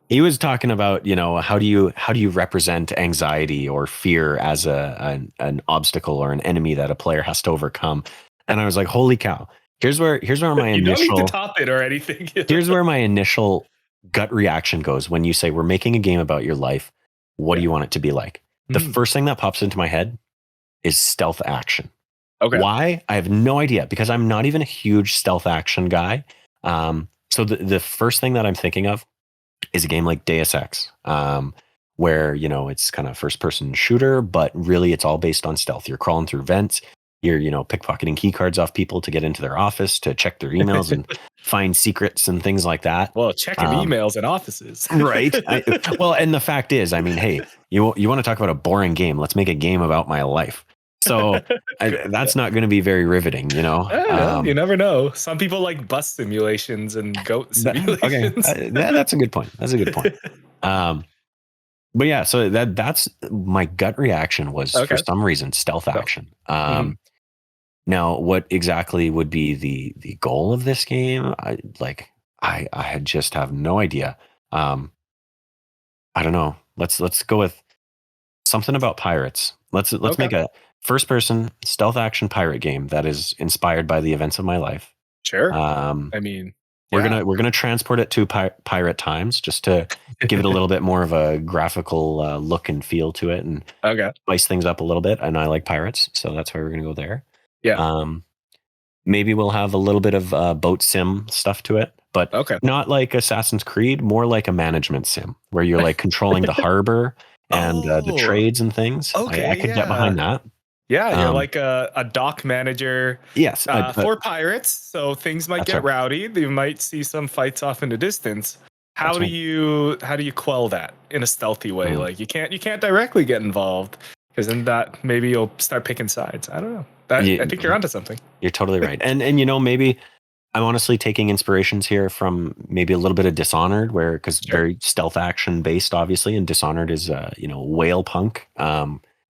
He was talking about, how do you represent anxiety or fear as an obstacle or an enemy that a player has to overcome? And I was like, holy cow. Here's where my initial, don't need to top it or anything. Here's where my initial gut reaction goes when you say we're making a game about your life. What do you want it to be like? The first thing that pops into my head is stealth action. Okay. Why? I have no idea, because I'm not even a huge stealth action guy. So the first thing that I'm thinking of is a game like Deus Ex, where, it's kind of first person shooter, but really it's all based on stealth. You're crawling through vents. You're, pickpocketing key cards off people to get into their office, to check their emails and find secrets and things like that. Well, checking emails in offices. Right. And the fact is, hey, you want to talk about a boring game? Let's make a game about my life. So that's not going to be very riveting, You never know. Some people like bus simulations and goat simulations. Okay, that's a good point. But yeah, so that's my gut reaction was for some reason stealth action. Now, what exactly would be the goal of this game? I just have no idea. I don't know. Let's go with something about pirates. Let's make a first person stealth action pirate game that is inspired by the events of my life. Sure. We're gonna transport it to pirate times just to give it a little bit more of a graphical look and feel to it, and spice things up a little bit. And I like pirates, so that's why we're gonna go there. Yeah. Maybe we'll have a little bit of boat sim stuff to it, but not like Assassin's Creed, more like a management sim where you're like controlling the harbor and the trades and things. I could get behind that. Yeah, you're like a dock manager. Yes, for pirates, so things might get rowdy. You might see some fights off in the distance. How do you quell that in a stealthy way? Like you can't directly get involved, because then that maybe you'll start picking sides. I don't know. I think you're onto something. You're totally right. And maybe I'm honestly taking inspirations here from maybe a little bit of Dishonored, where because very stealth action based, obviously, and Dishonored is whale punk.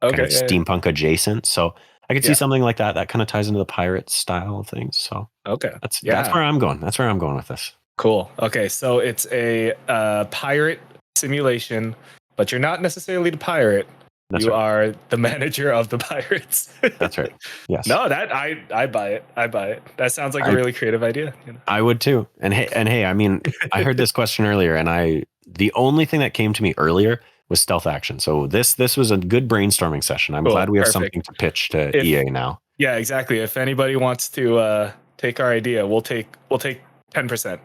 Kind of steampunk adjacent. So I could see something like that kind of ties into the pirate style of things. So that's where I'm going. That's where I'm going with this. Cool. Okay, so it's a pirate simulation, but you're not necessarily the pirate. You are the manager of the pirates. That's right. Yes. No, that I buy it. I buy it. That sounds like a really creative idea. I would too. And hey, I heard this question earlier, and the only thing that came to me earlier stealth action. So this was a good brainstorming session. I'm Cool, glad we have perfect. something to pitch to EA now. Yeah, exactly. If anybody wants to take our idea, we'll take 10%.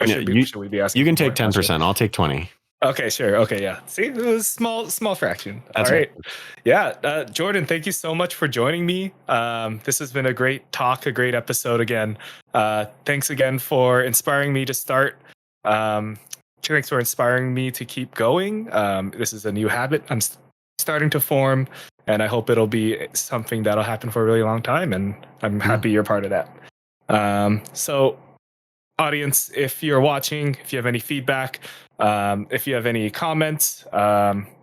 Or should we be asking? You can take 10%. I'll take 20. Okay, sure. Okay, yeah. See, it was small fraction. That's all right. Yeah, Jordan, thank you so much for joining me. This has been a great talk, a great episode again. Thanks again for inspiring me to start. Thanks for inspiring me to keep going. This is a new habit I'm starting to form, and I hope it'll be something that'll happen for a really long time. And I'm happy you're part of that. So, audience, if you're watching, if you have any feedback, if you have any comments,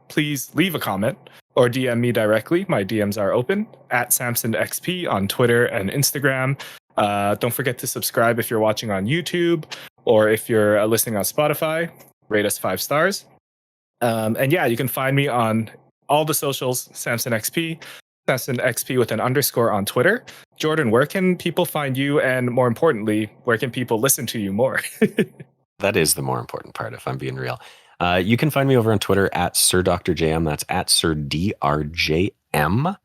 please leave a comment or DM me directly. My DMs are open at SamsonXP on Twitter and Instagram. Don't forget to subscribe if you're watching on YouTube, or if you're listening on Spotify, rate us 5 stars. And yeah, you can find me on all the socials, SamsonXP, SamsonXP with an underscore on Twitter. Jordan, where can people find you? And more importantly, where can people listen to you more? That is the more important part, if I'm being real. You can find me over on Twitter at SirDrJM. That's at SirDrJM.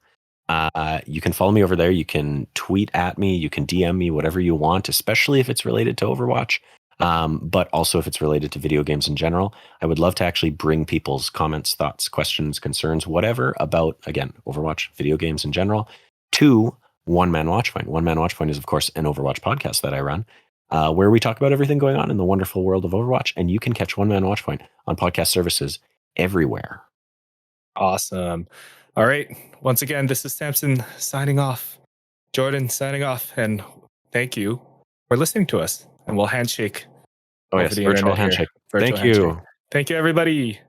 You can follow me over there. You can tweet at me. You can DM me, whatever you want, especially if it's related to Overwatch. But also if it's related to video games in general. I would love to actually bring people's comments, thoughts, questions, concerns, whatever about, again, Overwatch, video games in general, to One Man Watchpoint. One Man Watchpoint is, of course, an Overwatch podcast that I run, where we talk about everything going on in the wonderful world of Overwatch. And you can catch One Man Watchpoint on podcast services everywhere. Awesome. All right. Once again, this is Samson signing off. Jordan signing off. And thank you for listening to us. And we'll handshake. Oh, yes. Virtual handshake. Thank you. Thank you, everybody.